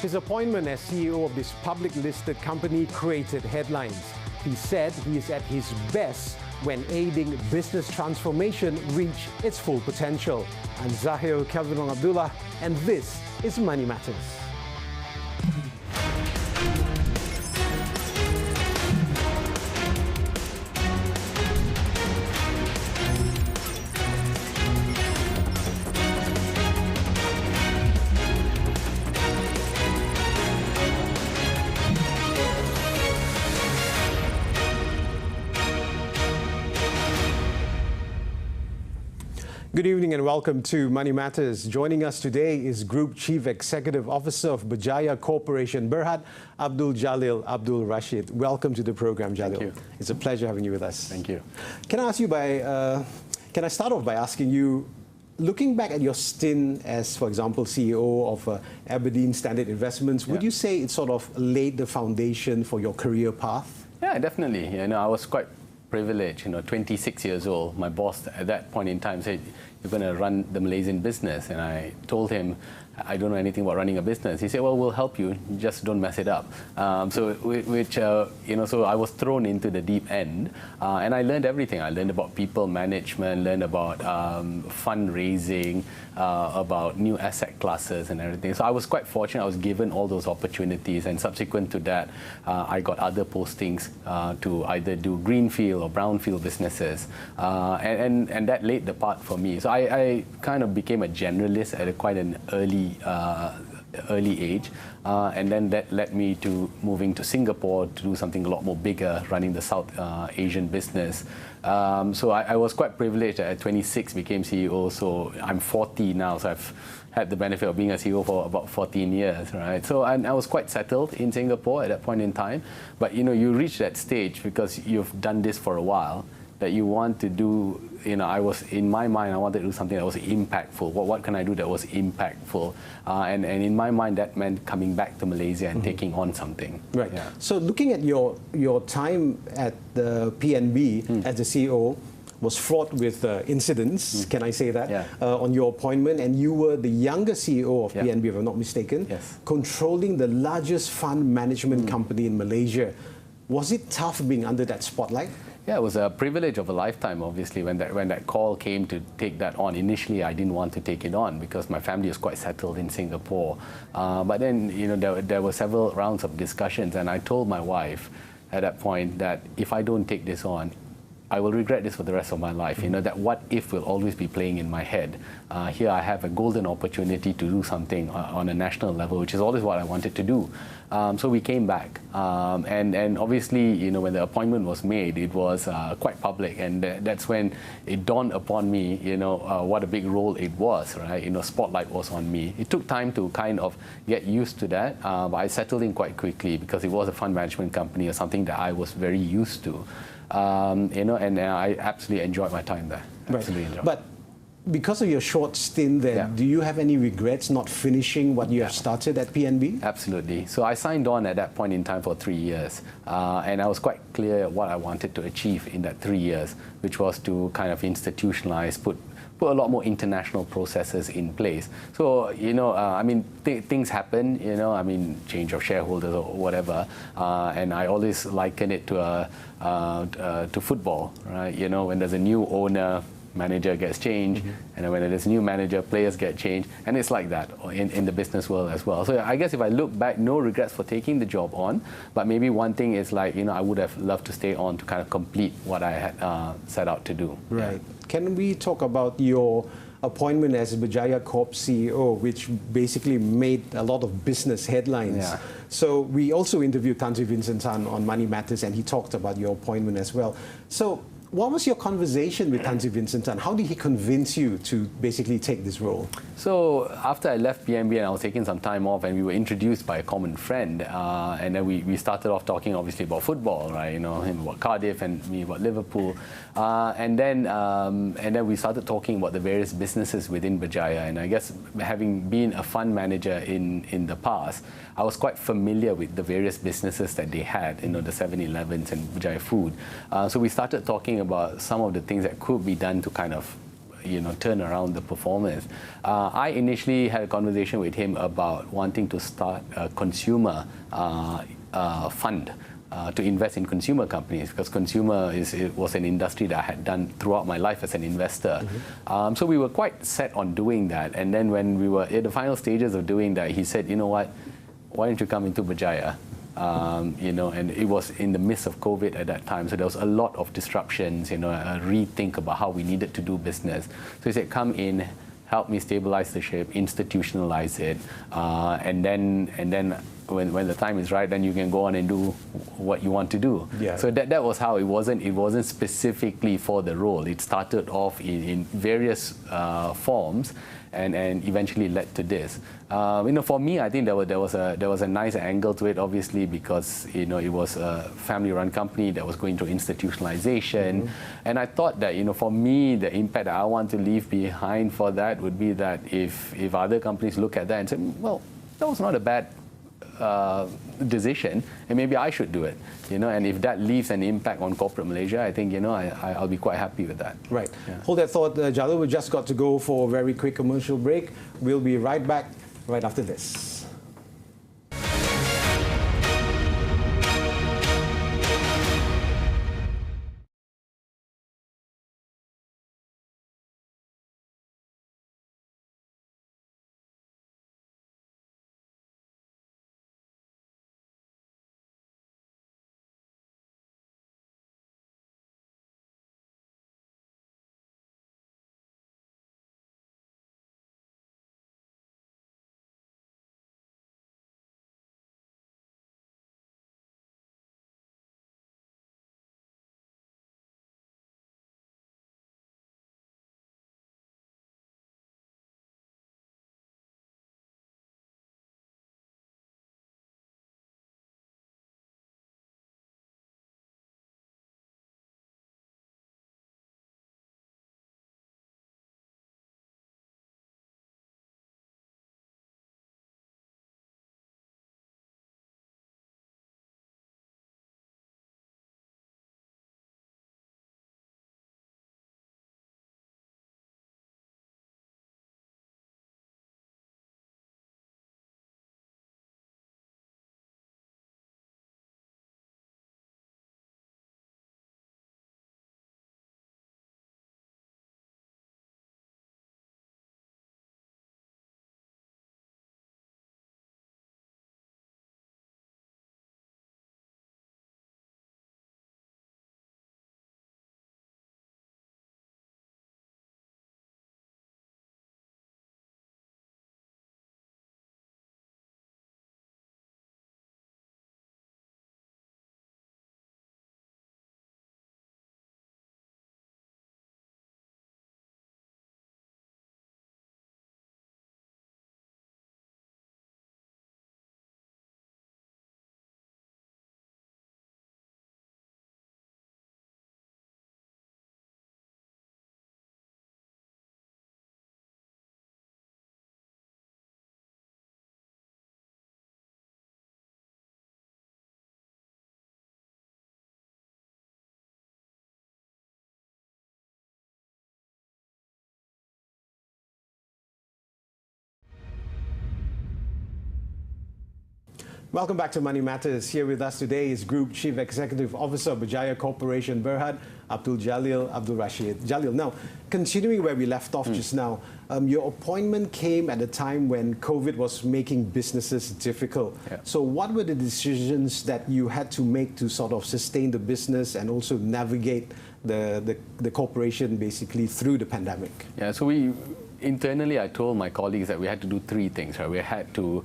His appointment as CEO of this public-listed company created headlines. He said he is at his best when aiding business transformation reach its full potential. I'm Zahir Kelvin Abdullah, and this is Money Matters. Good evening and welcome to Money Matters. Joining us today is Group Chief Executive Officer of Berjaya Corporation, Berhad Abdul Jalil Abdul Rashid. Welcome to the program, Jalil. Thank you. It's a pleasure having you with us. Thank you. Can I start off by asking you, looking back at your stint as, for example, CEO of Aberdeen Standard Investments, would you say it sort of laid the foundation for your career path? Yeah, definitely. You know, I was quite privileged. 26 years old. My boss at that point in time said, "You're going to run the Malaysian business," and I told him, "I don't know anything about running a business." He said, "Well, we'll help you. Just don't mess it up." So I was thrown into the deep end, and I learned everything. I learned about people management, learned about fundraising, about new asset classes and everything. So I was quite fortunate. I was given all those opportunities, and subsequent to that, I got other postings to either do greenfield or brownfield businesses, and that laid the path for me. So I kind of became a generalist at quite an early age, and then that led me to moving to Singapore to do something a lot more bigger, running the South Asian business. So I was quite privileged. At 26 became CEO, so I'm 40 now, so I've had the benefit of being a CEO for about 14 years, right? So I was quite settled in Singapore at that point in time. But you reach that stage because you've done this for a while, that you want to do, I was, in my mind, I wanted to do something that was impactful. What can I do that was impactful? And in my mind, that meant coming back to Malaysia and taking on something. Right. Yeah. So looking at your time at the PNB as the CEO was fraught with incidents, can I say that, on your appointment, and you were the youngest CEO of PNB, if I'm not mistaken, controlling the largest fund management company in Malaysia. Was it tough being under that spotlight? Yeah, it was a privilege of a lifetime, obviously, when that call came to take that on. Initially, I didn't want to take it on because my family was quite settled in Singapore. But then, there were several rounds of discussions, and I told my wife at that point that if I don't take this on, I will regret this for the rest of my life. That what if will always be playing in my head. Here I have a golden opportunity to do something on a national level, which is always what I wanted to do. So we came back, and obviously, when the appointment was made, it was quite public, and that's when it dawned upon me, what a big role it was, right? Spotlight was on me. It took time to kind of get used to that, but I settled in quite quickly because it was a fund management company or something that I was very used to. And I absolutely enjoyed my time there. Absolutely enjoyed. But because of your short stint there, do you have any regrets not finishing what you have started at PNB? Absolutely. So I signed on at that point in time for 3 years, and I was quite clear what I wanted to achieve in that 3 years, which was to kind of institutionalize, put a lot more international processes in place. So, things happen, change of shareholders or whatever, and I always liken it to football, right? When there's a new owner, manager gets changed, and then when there's a new manager, players get changed, and it's like that in the business world as well. So I guess if I look back, no regrets for taking the job on, but maybe one thing is I would have loved to stay on to kind of complete what I had set out to do. Right. Yeah. Can we talk about your appointment as Berjaya Corp CEO, which basically made a lot of business headlines? Yeah. So we also interviewed Tan Sri Vincent Tan on Money Matters, and he talked about your appointment as well. So what was your conversation with Tan Sri Vincent Tan? How did he convince you to basically take this role? So after I left PNB and I was taking some time off, and we were introduced by a common friend, and then we started off talking obviously about football, right? Him about Cardiff and me about Liverpool, and then we started talking about the various businesses within Berjaya. And I guess having been a fund manager in the past, I was quite familiar with the various businesses that they had, the 7-Elevens and Berjaya Food. So we started talking about some of the things that could be done to kind of turn around the performance. I initially had a conversation with him about wanting to start a consumer fund to invest in consumer companies, because it was an industry that I had done throughout my life as an investor. So we were quite set on doing that. And then when we were at the final stages of doing that, he said, you know what, why don't you come into Berjaya? And it was in the midst of COVID at that time, so there was a lot of disruptions, a rethink about how we needed to do business. So he said, come in, help me stabilize the ship, institutionalize it, and then when the time is right, then you can go on and do what you want to do. Yeah. So that was how it wasn't specifically for the role. It started off in various forms, and eventually led to this. For me, I think there was a nice angle to it, obviously, because it was a family-run company that was going through institutionalization, and I thought that for me, the impact that I want to leave behind for that would be that if other companies look at that and say, well, that was not a bad decision, and maybe I should do it, and if that leaves an impact on corporate Malaysia, I think I'll be quite happy with that. Right. Yeah. Hold that thought, Jalil. We just got to go for a very quick commercial break. We'll be right back right after this. Welcome back to Money Matters. Here with us today is Group Chief Executive Officer of Berjaya Corporation Berhad, Abdul Jalil Abdul Rashid. Jalil, now, continuing where we left off just now, your appointment came at a time when COVID was making businesses difficult. Yeah. So what were the decisions that you had to make to sort of sustain the business and also navigate the corporation basically through the pandemic? Yeah, so internally, I told my colleagues that we had to do three things. Right? We had to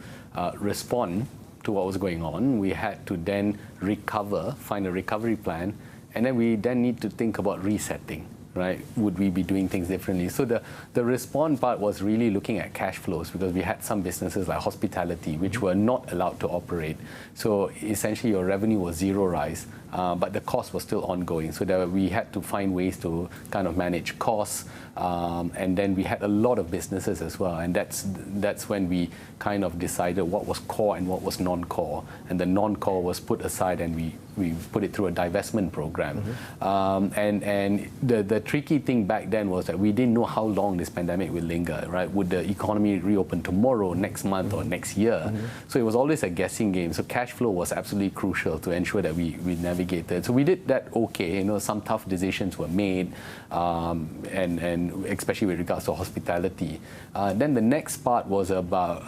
respond to what was going on. We had to then recover, find a recovery plan, and then we then need to think about resetting, right? Would we be doing things differently? So the respond part was really looking at cash flows, because we had some businesses like hospitality which were not allowed to operate. So essentially your revenue was zero rise, but the cost was still ongoing. So we had to find ways to kind of manage costs, and then we had a lot of businesses as well, and that's when we kind of decided what was core and what was non-core, and the non-core was put aside and we we put it through a divestment program. And the tricky thing back then was that we didn't know how long this pandemic will linger, right? Would the economy reopen tomorrow, next month, or next year? So it was always a guessing game. So cash flow was absolutely crucial to ensure that we navigated. So we did that okay. You know, some tough decisions were made, and especially with regards to hospitality. Then the next part was about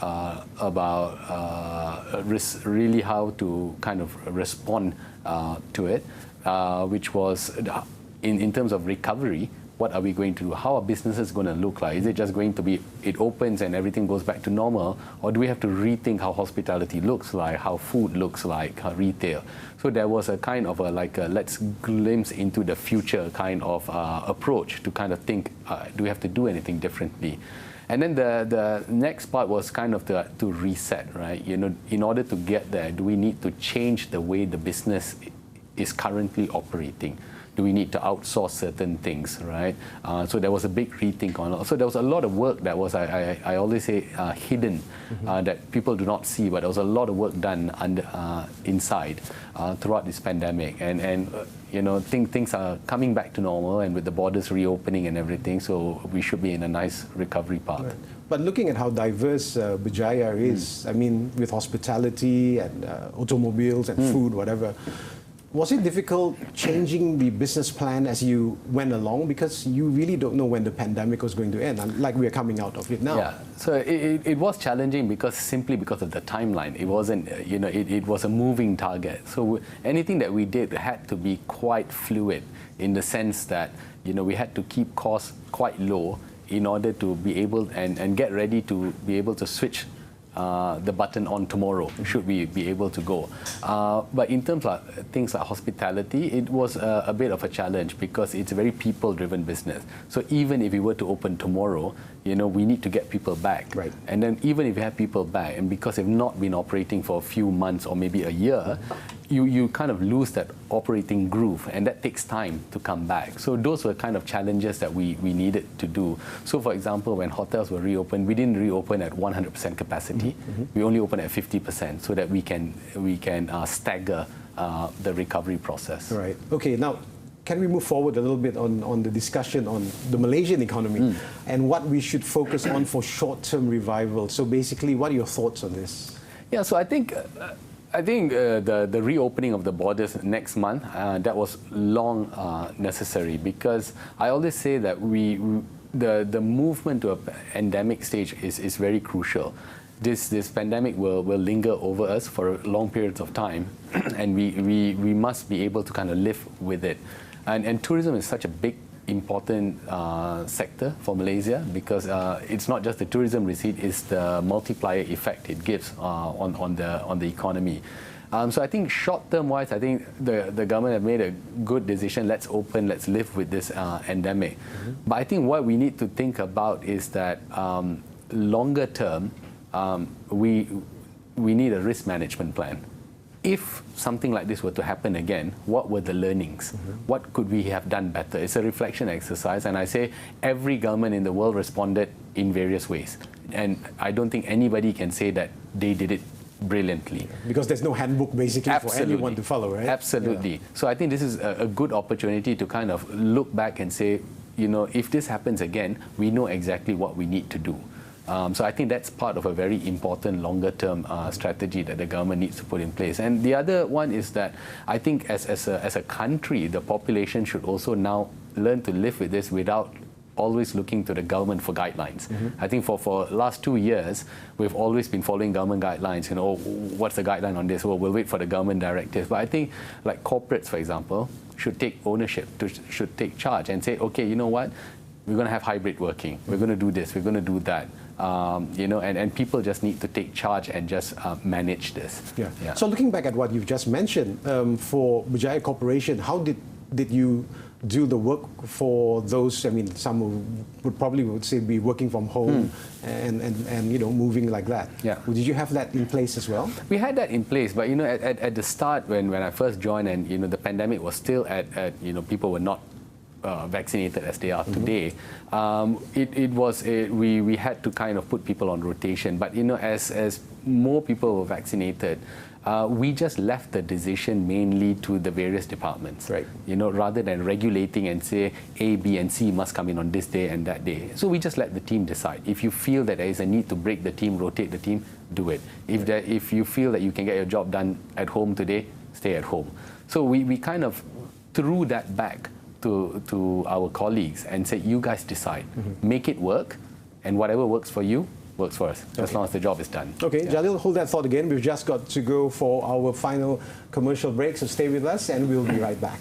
really how to kind of respond to it, which was in terms of recovery. What are we going to do? How are businesses going to look like? Is it just going to be it opens and everything goes back to normal, or do we have to rethink how hospitality looks like, how food looks like, how retail? So there was a kind of a let's glimpse into the future kind of approach to kind of think, do we have to do anything differently? And then the next part was kind of to reset, right? You know, in order to get there, do we need to change the way the business is currently operating? Do we need to outsource certain things, right? So there was a big rethink on it. So there was a lot of work that was, I always say, hidden, that people do not see, but there was a lot of work done inside throughout this pandemic. And you know, things are coming back to normal, and with the borders reopening and everything, so we should be in a nice recovery path. Right. But looking at how diverse Berjaya is, I mean, with hospitality and automobiles and food, whatever, was it difficult changing the business plan as you went along? Because you really don't know when the pandemic was going to end, like we are coming out of it now. Yeah, so it was challenging simply because of the timeline. It wasn't, you know, it was a moving target. So anything that we did had to be quite fluid in the sense that, you know, we had to keep costs quite low in order to be able and get ready to be able to switch the button on tomorrow, should we be able to go. But in terms of things like hospitality, it was a bit of a challenge because it's a very people-driven business. So even if we were to open tomorrow, you know, we need to get people back. Right. And then even if you have people back, and because they've not been operating for a few months or maybe a year, you kind of lose that operating groove, and that takes time to come back. So those were kind of challenges that we needed to do. So for example, when hotels were reopened, we didn't reopen at 100% capacity. We only opened at 50% so that we can stagger the recovery process. Right. Okay, now can we move forward a little bit on the discussion on the Malaysian economy and what we should focus on for short-term revival? So basically, what are your thoughts on this? Yeah, so I think the reopening of the borders next month, that was long necessary, because I always say that the movement to a endemic stage is very crucial. This pandemic will linger over us for long periods of time, and we must be able to kind of live with it. And tourism is such a big, important sector for Malaysia, because it's not just the tourism receipt, it's the multiplier effect it gives on the economy. So I think short-term wise, I think the government have made a good decision. Let's open, let's live with this endemic. But I think what we need to think about is that longer term, we need a risk management plan. If something like this were to happen again, what were the learnings? What could we have done better? It's a reflection exercise, and I say every government in the world responded in various ways. And I don't think anybody can say that they did it brilliantly. Because there's no handbook basically for anyone to follow, right? Absolutely. Yeah. So I think this is a good opportunity to kind of look back and say, you know, if this happens again, we know exactly what we need to do. So I think that's part of a very important longer-term strategy that the government needs to put in place. And the other one is that I think as a country, the population should also now learn to live with this without always looking to the government for guidelines. I think for last 2 years, we've always been following government guidelines. You know, what's the guideline on this? Well, we'll wait for the government directive. But I think, like corporates, for example, should take ownership, should take charge and say, okay, you know what? We're going to have hybrid working. We're going to do this. We're going to do that. You know, and people just need to take charge and just manage this. Yeah. So looking back at what you've just mentioned, for Berjaya Corporation, how did you do the work for those? I mean, some would say be working from home and you know, moving like that. Yeah. Did you have that in place as well? We had that in place, but you know, at the start when I first joined, and you know, the pandemic was still at you know, people were not vaccinated as they are today, we had to kind of put people on rotation. But as more people were vaccinated, we just left the decision mainly to the various departments, right? Rather than regulating and say A, B, and C must come in on this day and that day. So we just let the team decide. If you feel that there is a need to break the team, rotate the team, do it. If you feel that you can get your job done at home today, stay at home. So we kind of threw that back to our colleagues and said, you guys decide, make it work, and whatever works for you, works for us, as long as the job is done. Okay, yeah. Jalil, hold that thought again. We've just got to go for our final commercial break, so stay with us and we'll be right back.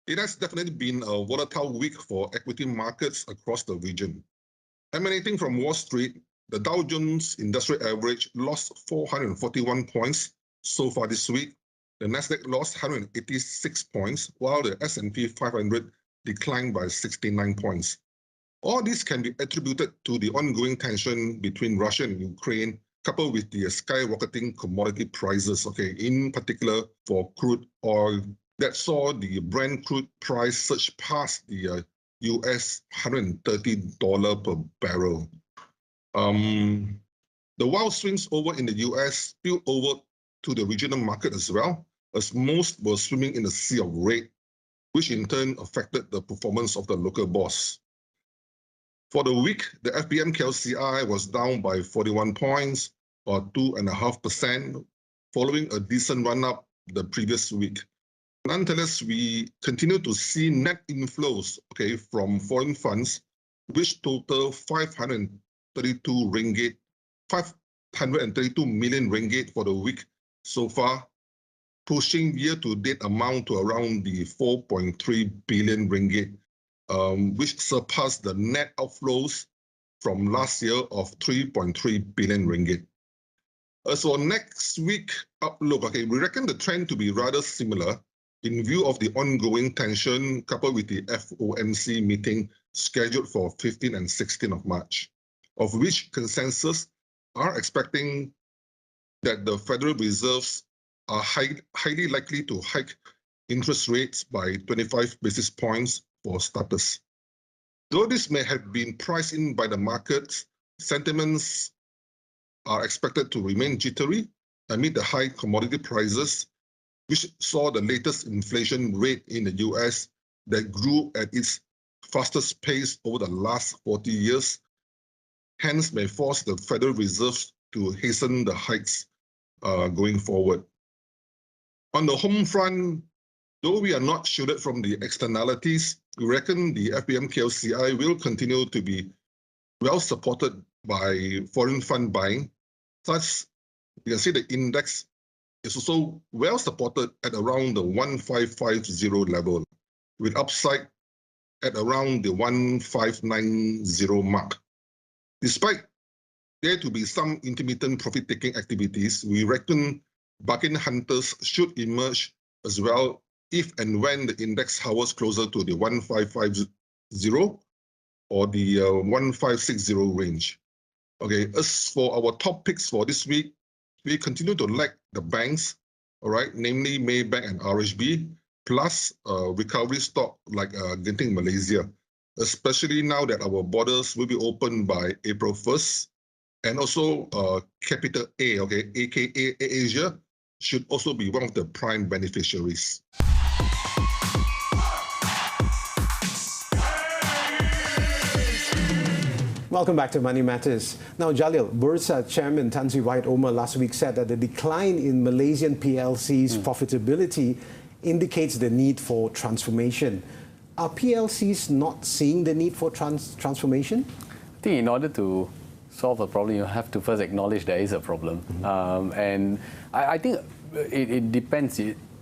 It has definitely been a volatile week for equity markets across the region. Emanating from Wall Street, the Dow Jones Industrial Average lost 441 points so far this week. The Nasdaq lost 186 points, while the S&P 500 declined by 69 points. All this can be attributed to the ongoing tension between Russia and Ukraine, coupled with the skyrocketing commodity prices, in particular for crude oil, that saw the Brent crude price surge past the US $130 per barrel. The wild swings over in the US spilled over to the regional market as well, as most were swimming in a sea of red, which in turn affected the performance of the local bonds. For the week, the FBM KLCI was down by 41 points, or 2.5%, following a decent run-up the previous week. Nonetheless, we continue to see net inflows, from foreign funds, which total 532 million ringgit for the week so far, pushing year-to-date amount to around the 4.3 billion ringgit, which surpassed the net outflows from last year of 3.3 billion ringgit. As for next week outlook, we reckon the trend to be rather similar in view of the ongoing tension coupled with the FOMC meeting scheduled for 15 and 16 of March, of which consensus are expecting that the Federal Reserves are highly likely to hike interest rates by 25 basis points for starters. Though this may have been priced in by the markets, sentiments are expected to remain jittery amid the high commodity prices, which saw the latest inflation rate in the US that grew at its fastest pace over the last 40 years, hence may force the Federal Reserve to hasten the hikes going forward. On the home front, though we are not shielded from the externalities, we reckon the FBM KLCI will continue to be well supported by foreign fund buying. Thus, you can see the index is also well supported at around the 1550 level, with upside at around the 1590 mark. Despite there to be some intermittent profit-taking activities, we reckon bargain hunters should emerge as well if and when the index hovers closer to the 1550 or the 1560 range. Okay, as for our top picks for this week, we continue to lag the banks, all right, namely Maybank and RHB, plus recovery stock like Genting Malaysia, especially now that our borders will be open by April 1st. And also Capital A, okay, aka Asia, should also be one of the prime beneficiaries. Welcome back to Money Matters. Now, Jalil, Bursa Chairman Tan Sri Wahid Omar last week said that the decline in Malaysian PLC's profitability indicates the need for transformation. Are PLCs not seeing the need for transformation? I think in order to solve a problem, you have to first acknowledge there is a problem. And I think it depends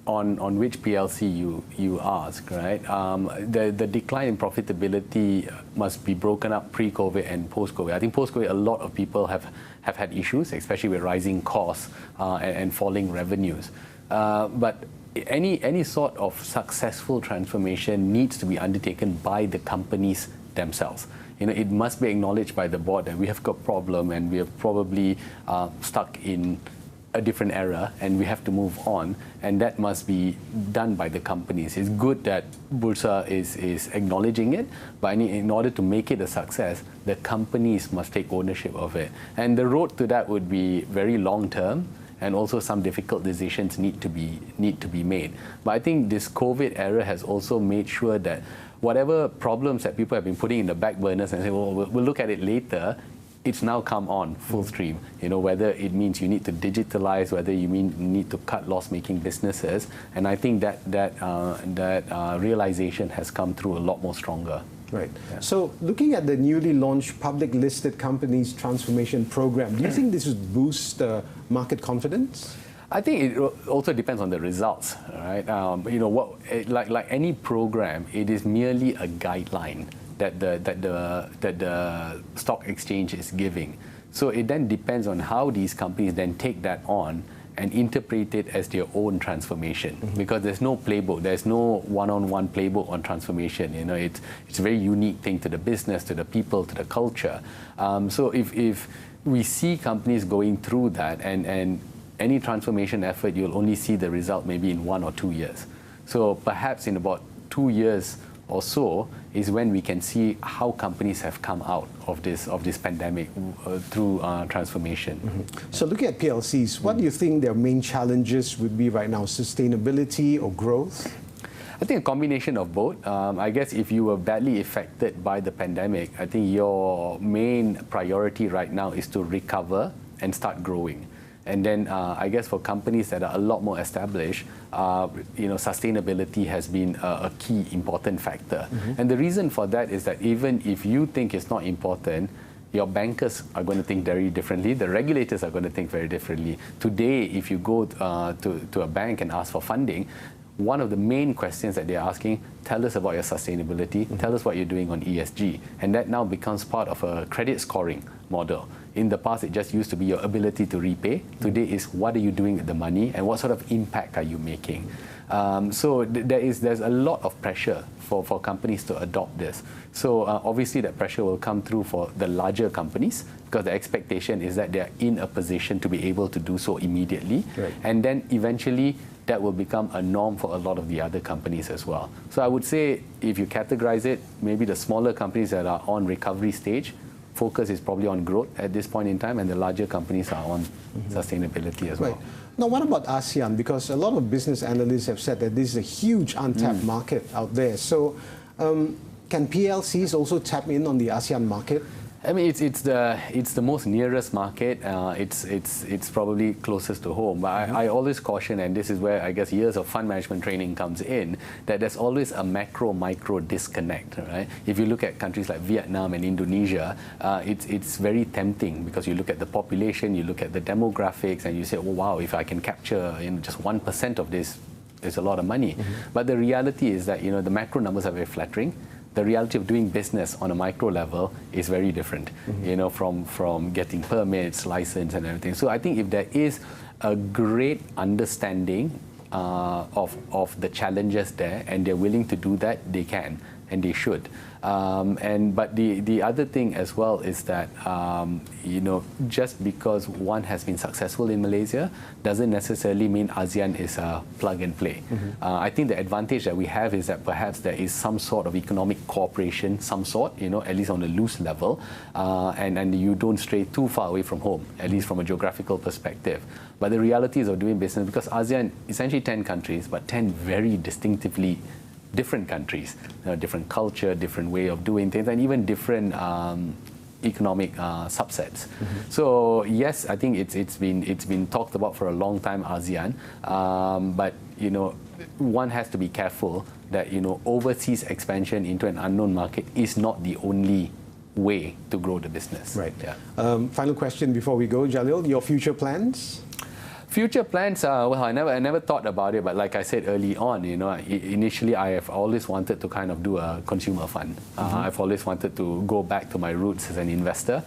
on which PLC you ask, right? The decline in profitability must be broken up pre-COVID and post-COVID. I think post-COVID, a lot of people have had issues, especially with rising costs and falling revenues. But any sort of successful transformation needs to be undertaken by the companies themselves. You know, it must be acknowledged by the board that we have got a problem and we have probably stuck in a different era and we have to move on, and that must be done by the companies. It's good that Bursa is acknowledging it, but in order to make it a success, the companies must take ownership of it. And the road to that would be very long term, and also some difficult decisions need to be made. But I think this COVID era has also made sure that whatever problems that people have been putting in the back burners and say, well, we'll look at it later, it's now come on full stream. You know, whether it means you need to digitalize, whether you need to cut loss-making businesses, and I think that realization has come through a lot more stronger. Right. Yeah. So, looking at the newly launched public listed companies transformation program, do you think this would boost market confidence? I think it also depends on the results, right? You know, like any program, it is merely a guideline that the stock exchange is giving. So it then depends on how these companies then take that on and interpret it as their own transformation. Because there's no playbook, there's no one-on-one playbook on transformation. You know, it's a very unique thing to the business, to the people, to the culture. So if we see companies going through that and any transformation effort, you'll only see the result maybe in 1 or 2 years. So perhaps in about 2 years or so is when we can see how companies have come out of this pandemic through transformation. So looking at PLCs, what do you think their main challenges would be right now? Sustainability or growth? I think a combination of both. I guess if you were badly affected by the pandemic, I think your main priority right now is to recover and start growing. And then I guess for companies that are a lot more established, you know, sustainability has been a key important factor. And the reason for that is that even if you think it's not important, your bankers are going to think very differently. The regulators are going to think very differently. Today, if you go to a bank and ask for funding, one of the main questions that they're asking, tell us about your sustainability, tell us what you're doing on ESG. And that now becomes part of a credit scoring model. In the past, it just used to be your ability to repay. Today is what are you doing with the money and what sort of impact are you making? So there's a lot of pressure for companies to adopt this. So obviously that pressure will come through for the larger companies because the expectation is that they're in a position to be able to do so immediately. Right. And then eventually that will become a norm for a lot of the other companies as well. So I would say if you categorize it, maybe the smaller companies that are on recovery stage, focus is probably on growth at this point in time, and the larger companies are on sustainability as well. Right. Now, what about ASEAN? Because a lot of business analysts have said that this is a huge untapped market out there. So, can PLCs also tap in on the ASEAN market? I mean, it's the most nearest market. It's probably closest to home. But I always caution, and this is where I guess years of fund management training comes in, that there's always a macro-micro disconnect. Right? If you look at countries like Vietnam and Indonesia, it's very tempting because you look at the population, you look at the demographics, and you say, oh wow, if I can capture just 1% of this, it's a lot of money. But the reality is that the macro numbers are very flattering. The reality of doing business on a micro level is very different, from getting permits, license and everything. So I think if there is a great understanding of the challenges there and they're willing to do that, they can and they should. But the other thing as well is that just because one has been successful in Malaysia doesn't necessarily mean ASEAN is a plug and play. I think the advantage that we have is that perhaps there is some sort of economic cooperation, some sort, at least on a loose level, and you don't stray too far away from home, at least from a geographical perspective. But the realities of doing business, because ASEAN essentially 10 countries, but 10 very distinctively different countries, different culture, different way of doing things, and even different economic subsets. So yes, I think it's been talked about for a long time, ASEAN, but one has to be careful that overseas expansion into an unknown market is not the only way to grow the business. Right. Yeah. Final question before we go, Jalil. Your future plans? Future plans, well, I never thought about it, but like I said early on, initially I have always wanted to kind of do a consumer fund. I've always wanted to go back to my roots as an investor,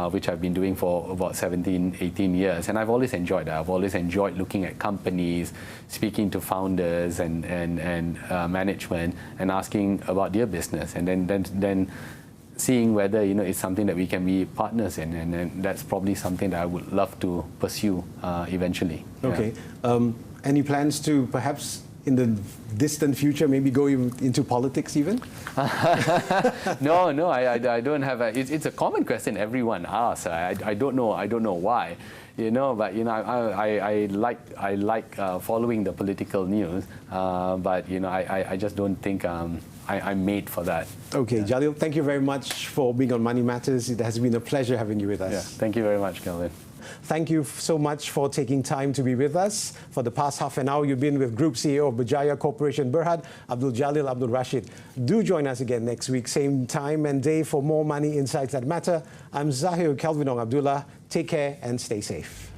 which I've been doing for about 17, 18 years, and I've always enjoyed that. I've always enjoyed looking at companies, speaking to founders and management, and asking about their business, and then seeing whether it's something that we can be partners in, and that's probably something that I would love to pursue eventually. Okay. Yeah. Any plans to perhaps in the distant future maybe go into politics even? No, I don't have. It's a common question everyone asks. I don't know why. But I like following the political news. But I just don't think I'm made for that. Okay, yeah. Jalil, thank you very much for being on Money Matters. It has been a pleasure having you with us. Yeah, thank you very much, Kelvin. Thank you so much for taking time to be with us. For the past half an hour, you've been with Group CEO of Berjaya Corporation Berhad, Abdul Jalil Abdul Rashid. Do join us again next week, same time and day, for more money insights that matter. I'm Zahir Kelvinong Abdullah. Take care and stay safe.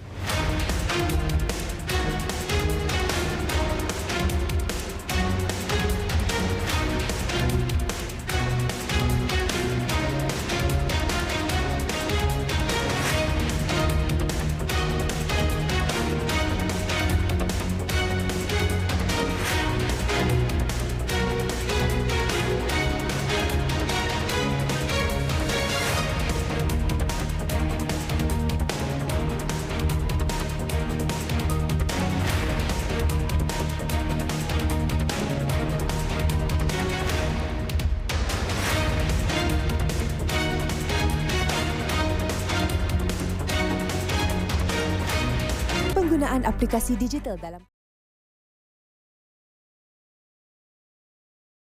Penggunaan aplikasi digital dalam